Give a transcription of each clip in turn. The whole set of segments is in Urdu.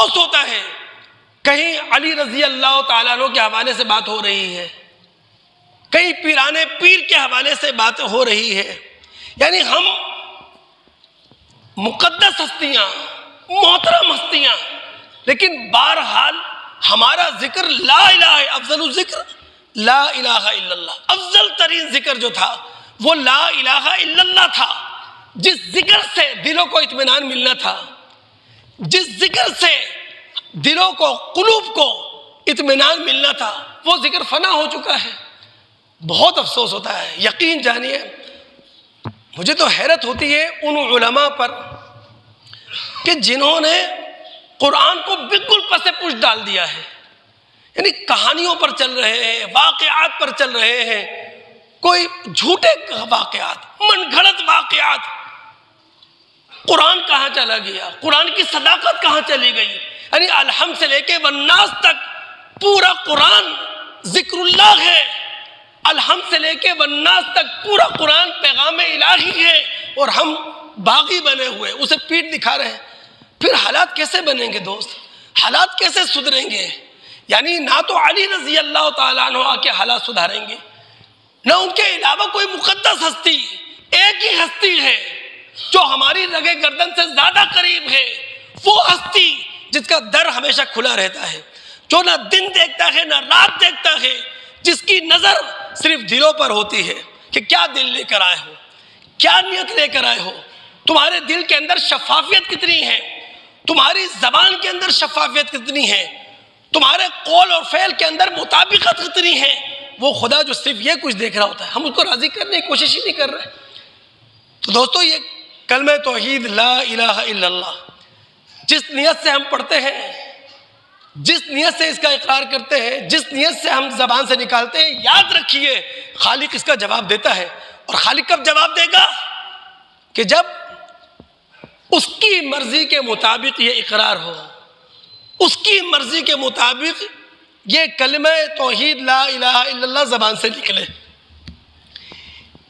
افسوس ہوتا ہے کہیں علی رضی اللہ تعالیٰ عنہ کے حوالے سے بات ہو رہی ہے، کہیں پیرانے پیر کے حوالے سے بات ہو رہی ہے، یعنی ہم مقدس ہستیاں، محترم ہستیاں، لیکن بہرحال ہمارا ذکر لا الہ، افضل الذکر لا الہ الا اللہ، افضل ترین ذکر جو تھا وہ لا الہ الا اللہ تھا، جس ذکر سے دلوں کو اطمینان ملنا تھا، جس ذکر سے دلوں کو، قلوب کو اطمینان ملنا تھا، وہ ذکر فنا ہو چکا ہے۔ بہت افسوس ہوتا ہے، یقین جانیے مجھے تو حیرت ہوتی ہے ان علماء پر کہ جنہوں نے قرآن کو بالکل پس پش ڈال دیا ہے، یعنی کہانیوں پر چل رہے ہیں، واقعات پر چل رہے ہیں، کوئی جھوٹے واقعات، من گھڑت واقعات۔ قرآن کہاں چلا گیا؟ قرآن کی صداقت کہاں چلی گئی؟ یعنی الحمد سے لے کے والناس تک پورا قرآن ذکر اللہ ہے، الحمد سے لے کے والناس تک پورا قرآن پیغام الہی ہے، اور ہم باغی بنے ہوئے اسے پیٹ دکھا رہے ہیں۔ پھر حالات کیسے بنیں گے دوست؟ حالات کیسے سدھریں گے؟ یعنی نہ تو علی رضی اللہ تعالیٰ عنہ آ کے حالات سدھاریں گے، نہ ان کے علاوہ کوئی مقدس ہستی، ایک ہی ہستی ہے جو ہماری رگے گردن سے زیادہ قریب ہے، وہ ہستی جس کا در ہمیشہ کھلا رہتا ہے، جو نہ دن دیکھتا ہے نہ رات دیکھتا ہے، جس کی نظر صرف دلوں پر ہوتی ہے کہ کیا دل لے کر آئے ہو، کیا نیت لے کر آئے ہو، تمہارے دل کے اندر شفافیت کتنی ہے، تمہاری زبان کے اندر شفافیت کتنی ہے، تمہارے قول اور فعل کے اندر مطابقت کتنی ہے۔ وہ خدا جو صرف یہ کچھ دیکھ رہا ہوتا ہے، ہم اس کو راضی کرنے کی کوشش ہی نہیں کر رہے۔ تو دوستو یہ کلمہ توحید لا الہ الا اللہ جس نیت سے ہم پڑھتے ہیں، جس نیت سے اس کا اقرار کرتے ہیں، جس نیت سے ہم زبان سے نکالتے ہیں، یاد رکھیے خالق اس کا جواب دیتا ہے۔ اور خالق کب جواب دے گا؟ کہ جب اس کی مرضی کے مطابق یہ اقرار ہو، اس کی مرضی کے مطابق یہ کلمہ توحید لا الہ الا اللہ زبان سے نکلے۔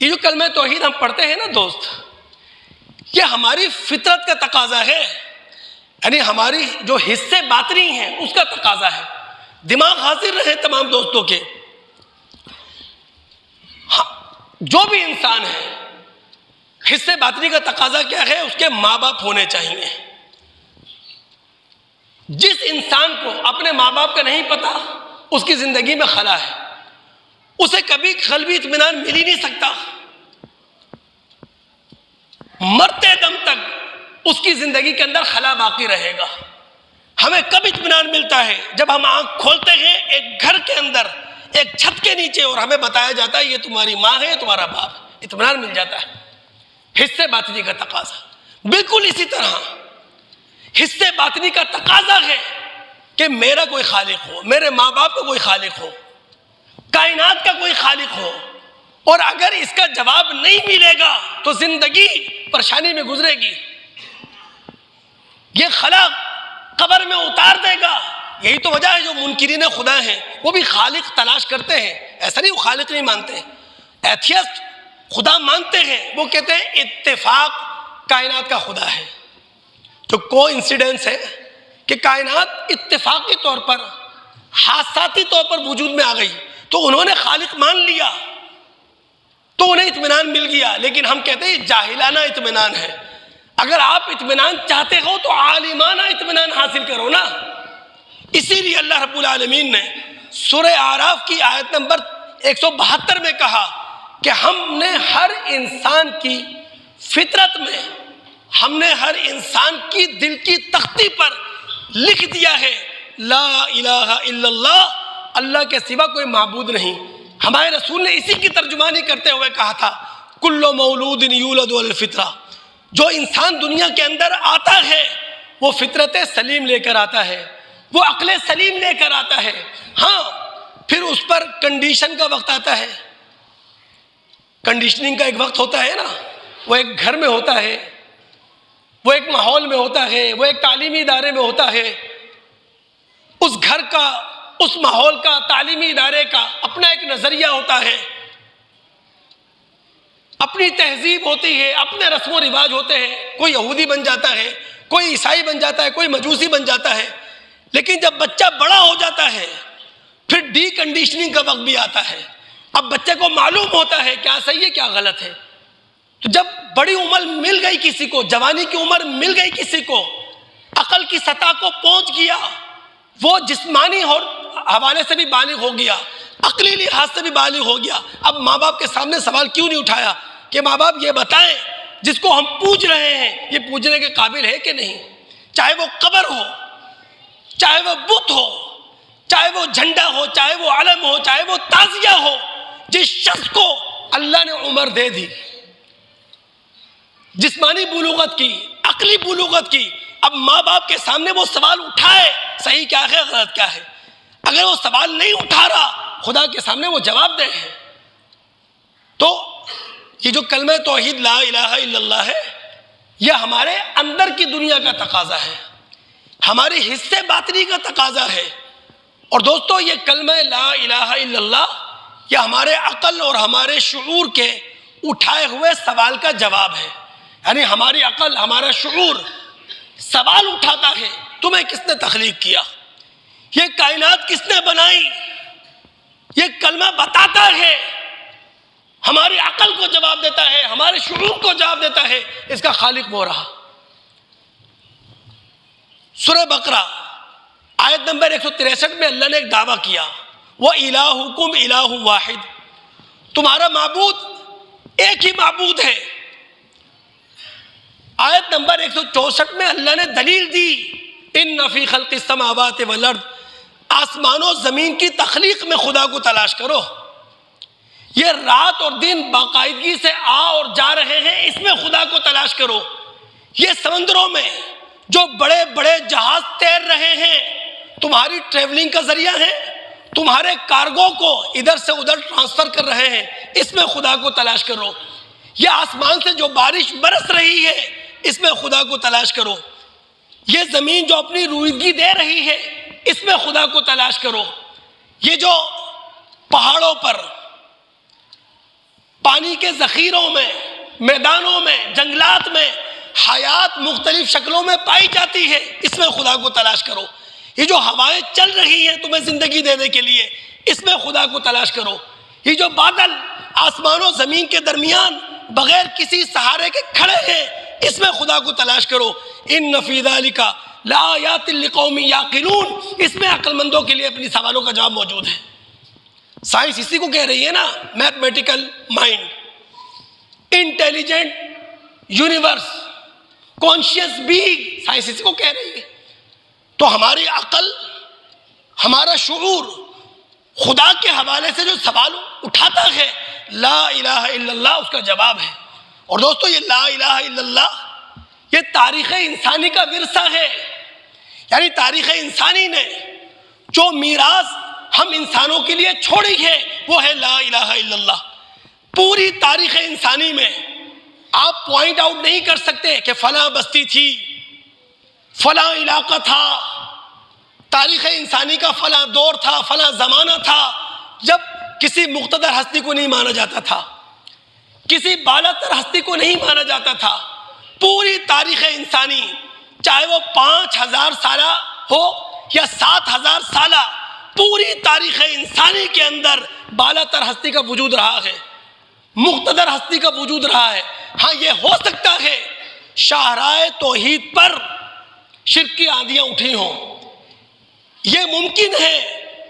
یہ جو کلمہ توحید ہم پڑھتے ہیں نا دوست، یہ ہماری فطرت کا تقاضا ہے، یعنی ہماری جو حصے باطنی ہیں اس کا تقاضا ہے۔ دماغ حاضر رہے تمام دوستوں کے، جو بھی انسان ہے حصے باطنی کا تقاضا کیا ہے؟ اس کے ماں باپ ہونے چاہیے۔ جس انسان کو اپنے ماں باپ کا نہیں پتا اس کی زندگی میں خلا ہے، اسے کبھی قلبی اطمینان مل ہی نہیں سکتا، مرتے دم تک اس کی زندگی کے اندر خلا باقی رہے گا۔ ہمیں کب اطمینان ملتا ہے؟ جب ہم آنکھ کھولتے ہیں ایک گھر کے اندر، ایک چھت کے نیچے، اور ہمیں بتایا جاتا ہے یہ تمہاری ماں ہے، یہ تمہارا باپ، اطمینان مل جاتا ہے۔ حصے باطنی کا تقاضا بالکل اسی طرح حصے باطنی کا تقاضا ہے کہ میرا کوئی خالق ہو، میرے ماں باپ کا کوئی خالق ہو، کائنات کا کوئی خالق ہو، اور اگر اس کا جواب نہیں ملے گا تو زندگی پریشانی میں گزرے گی، یہ خلا قبر میں اتار دے گا۔ یہی تو وجہ ہے جو منکرین خدا ہیں وہ بھی خالق تلاش کرتے ہیں، ایسا نہیں وہ خالق نہیں مانتے، ایتھیسٹ خدا مانتے ہیں، وہ کہتے ہیں اتفاق کائنات کا خدا ہے، جو کو انسیڈنس ہے کہ کائنات اتفاقی طور پر، حادثاتی طور پر وجود میں آ گئی، تو انہوں نے خالق مان لیا تو انہیں اطمینان مل گیا۔ لیکن ہم کہتے ہیں یہ جاہلانہ اطمینان ہے۔ اگر آپ اطمینان چاہتے ہو تو عالمانہ اطمینان حاصل کرو نا۔ اسی لیے اللہ رب العالمین نے سورہ اعراف کی آیت نمبر 172 میں کہا کہ ہم نے ہر انسان کی فطرت میں، ہم نے ہر انسان کی دل کی تختی پر لکھ دیا ہے لا الہ الا اللہ، اللہ کے سوا کوئی معبود نہیں۔ ہمارے رسول نے اسی کی ترجمانی کرتے ہوئے کہا تھا کل مولود یولد علی الفطرہ، جو انسان دنیا کے اندر آتا ہے وہ فطرت سلیم لے کر آتا ہے، وہ عقل سلیم لے کر آتا ہے۔ ہاں پھر اس پر کنڈیشن کا وقت آتا ہے، کنڈیشننگ کا ایک وقت ہوتا ہے نا، وہ ایک گھر میں ہوتا ہے، وہ ایک ماحول میں ہوتا ہے، وہ ایک تعلیمی ادارے میں ہوتا ہے۔ اس گھر کا، اس ماحول کا، تعلیمی ادارے کا اپنا ایک نظریہ ہوتا ہے، اپنی تہذیب ہوتی ہے، اپنے رسم و رواج ہوتے ہیں۔ کوئی یہودی بن جاتا ہے، کوئی عیسائی بن جاتا ہے، کوئی مجوسی بن جاتا ہے، لیکن جب بچہ بڑا ہو جاتا ہے پھر ڈی کنڈیشننگ کا وقت بھی آتا ہے. اب بچے کو معلوم ہوتا ہے کیا صحیح ہے کیا غلط ہے. تو جب بڑی عمر مل گئی کسی کو، جوانی کی عمر مل گئی کسی کو، عقل کی سطح کو پہنچ گیا، وہ جسمانی حوالے سے بھی بالغ ہو گیا، عقلی لحاظ سے بھی بالغ ہو گیا. اب ماں باپ کے سامنے سوال کیوں نہیں اٹھایا کہ ماں باپ یہ بتائیں جس کو ہم پوج رہے ہیں یہ پوجنے کے قابل ہے کہ نہیں؟ چاہے وہ قبر ہو، چاہے وہ بت ہو، چاہے وہ جھنڈا ہو، چاہے وہ علم ہو، چاہے وہ تعزیہ ہو، جس شخص کو اللہ نے عمر دے دی، جسمانی بلوغت کی، عقلی بلوغت کی، اب ماں باپ کے سامنے وہ سوال اٹھائے صحیح کیا ہے غلط کیا ہے. اگر وہ سوال نہیں اٹھا رہا خدا کے سامنے وہ جواب دے. تو یہ جو کلمہ توحید لا الہ الا اللہ ہے یہ ہمارے اندر کی دنیا کا تقاضا ہے، ہمارے حصے باطنی کا تقاضا ہے. اور دوستو یہ کلمہ لا الہ الا اللہ یہ ہمارے عقل اور ہمارے شعور کے اٹھائے ہوئے سوال کا جواب ہے. یعنی ہماری عقل، ہمارا شعور سوال اٹھاتا ہے تمہیں کس نے تخلیق کیا، یہ کائنات کس نے بنائی. یہ کلمہ بتاتا ہے، ہماری عقل کو جواب دیتا ہے، ہمارے شعور کو جواب دیتا ہے اس کا خالق وہ رہا. سورہ بقرہ آیت نمبر 163 میں اللہ نے ایک دعویٰ کیا، وَإِلَٰهُكُمْ إِلَٰهٌ وَاحِدٌ، تمہارا معبود ایک ہی معبود ہے. آیت نمبر 164 میں اللہ نے دلیل دی، اِنَّ فِي خَلْقِ السَّمَاوَاتِ وَالْأَرْضِ، آسمان و زمین کی تخلیق میں خدا کو تلاش کرو. یہ رات اور دن باقاعدگی سے آ اور جا رہے ہیں، اس میں خدا کو تلاش کرو. یہ سمندروں میں جو بڑے بڑے جہاز تیر رہے ہیں تمہاری ٹریولنگ کا ذریعہ ہیں، تمہارے کارگو کو ادھر سے ادھر ٹرانسفر کر رہے ہیں، اس میں خدا کو تلاش کرو. یہ آسمان سے جو بارش برس رہی ہے اس میں خدا کو تلاش کرو. یہ زمین جو اپنی رویدگی دے رہی ہے اس میں خدا کو تلاش کرو. یہ جو پہاڑوں پر، پانی کے ذخیروں میں، میدانوں میں، جنگلات میں حیات مختلف شکلوں میں پائی جاتی ہے اس میں خدا کو تلاش کرو. یہ جو ہوائیں چل رہی ہیں تمہیں زندگی دینے کے لیے اس میں خدا کو تلاش کرو. یہ جو بادل آسمان و زمین کے درمیان بغیر کسی سہارے کے کھڑے ہیں اس میں خدا کو تلاش کرو. ان فی ذلک لآیات لقوم یعقلون، اس میں عقل مندوں کے لیے اپنی سوالوں کا جواب موجود ہے. سائنس اسی کو کہہ رہی ہے نا، mathematical mind, intelligent universe, conscious being, science اسی کو کہہ رہی ہے. تو ہماری عقل، ہمارا شعور خدا کے حوالے سے جو سوال اٹھاتا ہے لا الہ الا اللہ اس کا جواب ہے. اور دوستو یہ لا الہ الا اللہ یہ تاریخ انسانی کا ورثہ ہے. یعنی تاریخ انسانی نے جو میراث ہم انسانوں کے لیے چھوڑی ہے وہ ہے لا الہ الا اللہ. پوری تاریخ انسانی میں آپ پوائنٹ آؤٹ نہیں کر سکتے کہ فلاں بستی تھی، فلاں علاقہ تھا، تاریخ انسانی کا فلاں دور تھا، فلاں زمانہ تھا جب کسی مقتدر ہستی کو نہیں مانا جاتا تھا، کسی بالاتر ہستی کو نہیں مانا جاتا تھا. پوری تاریخ انسانی چاہے وہ 5000 سالہ ہو یا 7000 سالہ، پوری تاریخ انسانی کے اندر بالاتر ہستی کا وجود رہا ہے، مقتدر ہستی کا وجود رہا ہے. ہاں یہ ہو سکتا ہے شاہراہ توحید پر شرک کی آندیاں اٹھی ہوں، یہ ممکن ہے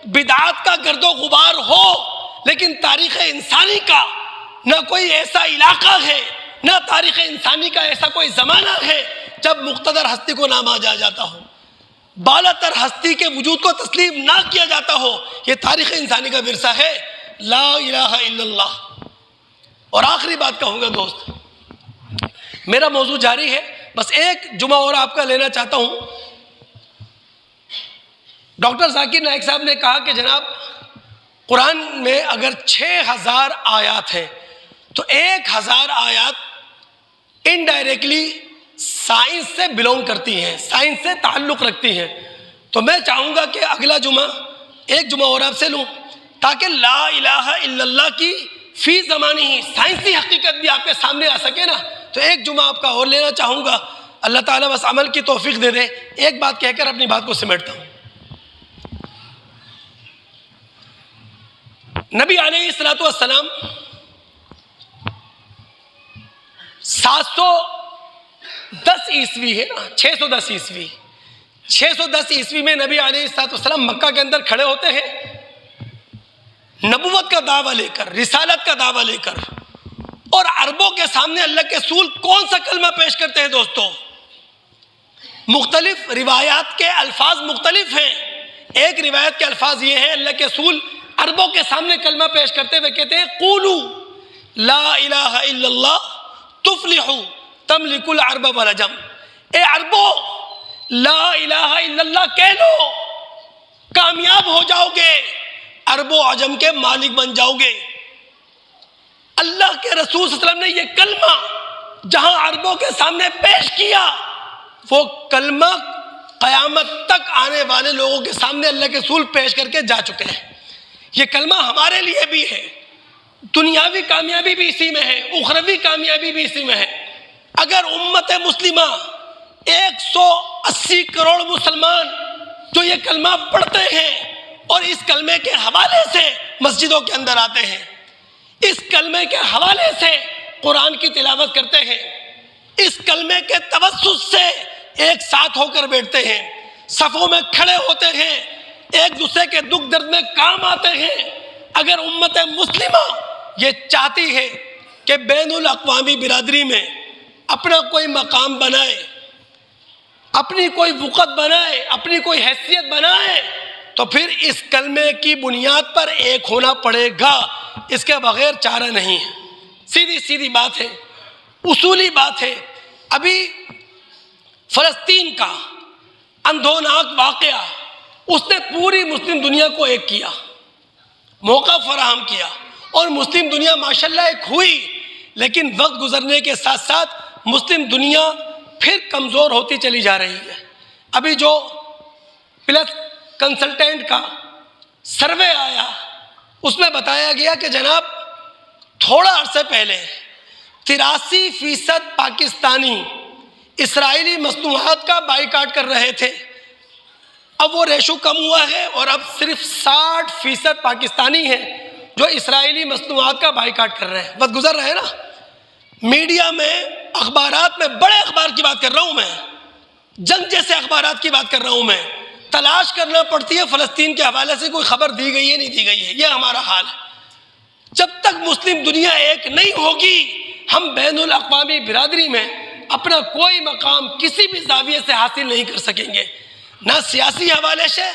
بدعات کا گرد و غبار ہو، لیکن تاریخ انسانی کا نہ کوئی ایسا علاقہ ہے، نہ تاریخ انسانی کا ایسا کوئی زمانہ ہے جب مقتدر ہستی کو نہ مانا جاتا ہو، بالاتر ہستی کے وجود کو تسلیم نہ کیا جاتا ہو. یہ تاریخ انسانی کا ورثہ ہے لا الہ الا اللہ. اور آخری بات کہوں گا دوست، میرا موضوع جاری ہے، بس ایک جمعہ اور آپ کا لینا چاہتا ہوں. ڈاکٹر ذاکر نائک صاحب نے کہا کہ جناب قرآن میں اگر 6000 آیات ہیں تو 1000 آیات انڈائریکٹلی سائنس سے بلونگ کرتی ہیں، سائنس سے تعلق رکھتی ہیں. تو میں چاہوں گا کہ اگلا جمعہ ایک جمعہ اور آپ سے لوں تاکہ لا الہ الا اللہ کی فی زمانی ہی سائنسی حقیقت بھی آپ کے سامنے آ سکے نا. تو ایک جمعہ آپ کا اور لینا چاہوں گا اللہ تعالیٰ بس عمل کی توفیق دے دے. ایک بات کہہ کر اپنی بات کو سمیٹتا ہوں. نبی علیہ السلام 710 عیسوی ہے نا، 610 عیسوی 610 عیسوی میں نبی علیہ السلام مکہ کے اندر کھڑے ہوتے ہیں نبوت کا دعویٰ لے کر، رسالت کا دعویٰ لے کر، اور عربوں کے سامنے اللہ کے رسول کون سا کلمہ پیش کرتے ہیں دوستو؟ مختلف روایات کے الفاظ مختلف ہیں. ایک روایت کے الفاظ یہ ہیں، اللہ کے رسول عربوں کے سامنے کلمہ پیش کرتے ہوئے کہتے ہیں قولوا لا الہ الا اللہ تفلحوا تملک العرب والعجم. اے عربو لا الہ الا اللہ کہہ لو، کامیاب ہو جاؤ گے، عرب و عجم کے مالک بن جاؤ گے. اللہ کے رسول صلی اللہ علیہ وسلم نے یہ کلمہ جہاں عربوں کے سامنے پیش کیا، وہ کلمہ قیامت تک آنے والے لوگوں کے سامنے اللہ کے رسول پیش کر کے جا چکے ہیں. یہ کلمہ ہمارے لیے بھی ہے، دنیاوی کامیابی بھی اسی میں ہے، اخروی کامیابی بھی اسی میں ہے. اگر امت مسلمہ 180 کروڑ مسلمان جو یہ کلمہ پڑھتے ہیں اور اس کلمے کے حوالے سے مسجدوں کے اندر آتے ہیں، اس کلمے کے حوالے سے قرآن کی تلاوت کرتے ہیں، اس کلمے کے توسط سے ایک ساتھ ہو کر بیٹھتے ہیں، صفوں میں کھڑے ہوتے ہیں، ایک دوسرے کے دکھ درد میں کام آتے ہیں. اگر امت مسلمہ یہ چاہتی ہے کہ بین الاقوامی برادری میں اپنا کوئی مقام بنائے، اپنی کوئی وقت بنائے، اپنی کوئی حیثیت بنائے، تو پھر اس کلمے کی بنیاد پر ایک ہونا پڑے گا. اس کے بغیر چارہ نہیں ہے. سیدھی بات ہے، اصولی بات ہے. ابھی فلسطین کا اندھوناک واقعہ، اس نے پوری مسلم دنیا کو ایک کیا، موقع فراہم کیا، اور مسلم دنیا ماشاءاللہ ایک ہوئی. لیکن وقت گزرنے کے ساتھ ساتھ مسلم دنیا پھر کمزور ہوتی چلی جا رہی ہے. ابھی جو پلس کنسلٹینٹ کا سروے آیا، اس میں بتایا گیا کہ جناب تھوڑا عرصے پہلے 83% پاکستانی اسرائیلی مصنوعات کا بائیکاٹ کر رہے تھے. اب وہ ریشو کم ہوا ہے اور اب صرف 60% پاکستانی ہیں جو اسرائیلی مصنوعات کا بائیکاٹ کر رہے ہیں. وقت گزر رہا ہے نا، میڈیا میں، اخبارات میں، بڑے اخبار کی بات کر رہا ہوں میں، جنگ جیسے اخبارات کی بات کر رہا ہوں میں، تلاش کرنا پڑتی ہے فلسطین کے حوالے سے کوئی خبر دی گئی ہے نہیں دی گئی ہے. یہ ہمارا حال ہے. جب تک مسلم دنیا ایک نہیں ہوگی، ہم بین الاقوامی برادری میں اپنا کوئی مقام کسی بھی زاویے سے حاصل نہیں کر سکیں گے، نہ سیاسی حوالے سے،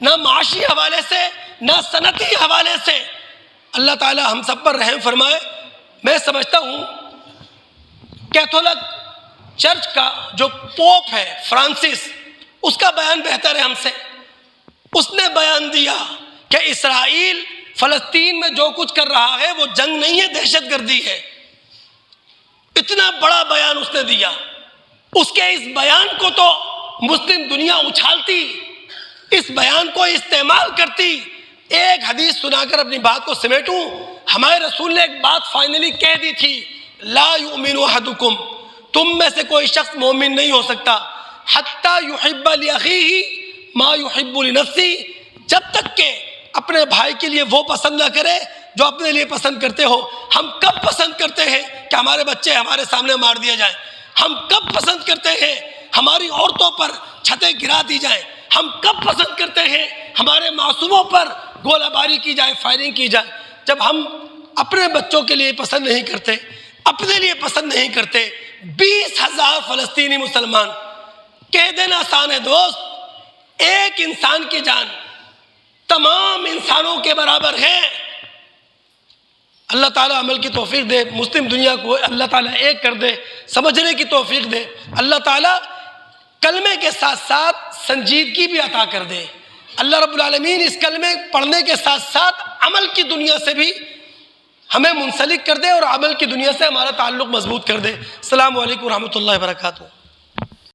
نہ معاشی حوالے سے، نہ صنعتی حوالے سے. اللہ تعالی ہم سب پر رحم فرمائے. میں سمجھتا ہوں کیتھولک چرچ کا جو پوپ ہے فرانسس، اس کا بیان بہتر ہے ہم سے. اس نے بیان دیا کہ اسرائیل فلسطین میں جو کچھ کر رہا ہے وہ جنگ نہیں ہے، دہشت گردی ہے. اتنا بڑا بیان اس نے دیا. اس کے اس بیان کو تو مسلم دنیا اچھالتی، اس بیان کو استعمال کرتی. ایک حدیث سنا کر اپنی بات کو سمیٹوں. ہمارے رسول نے ایک بات فائنلی کہہ دی تھی، لا یؤمن احدکم، تم میں سے کوئی شخص مومن نہیں ہو سکتا حتی یحب لاخیہ ما یحب لنفسہ، جب تک کہ اپنے بھائی کے لیے وہ پسند نہ کرے جو اپنے لیے پسند کرتے ہو. ہم کب پسند کرتے ہیں کہ ہمارے بچے ہمارے سامنے مار دیا جائیں؟ ہم کب پسند کرتے ہیں ہماری عورتوں پر چھتیں گرا دی جائیں؟ ہم کب پسند کرتے ہیں ہمارے معصوموں پر گولہ باری کی جائے، فائرنگ کی جائے؟ جب ہم اپنے بچوں کے لیے پسند نہیں کرتے، اپنے لیے پسند نہیں کرتے. 20,000 فلسطینی مسلمان، کہہ دینا آسان ہے دوست، ایک انسان کی جان تمام انسانوں کے برابر ہے. اللہ تعالیٰ عمل کی توفیق دے، مسلم دنیا کو اللہ تعالیٰ ایک کر دے، سمجھنے کی توفیق دے. اللہ تعالیٰ کلمے کے ساتھ ساتھ سنجیدگی بھی عطا کر دے. اللہ رب العالمین اس کلمے پڑھنے کے ساتھ ساتھ عمل کی دنیا سے بھی ہمیں منسلک کر دے اور عمل کی دنیا سے ہمارا تعلق مضبوط کر دے. السلام علیکم ورحمۃ اللہ وبرکاتہ.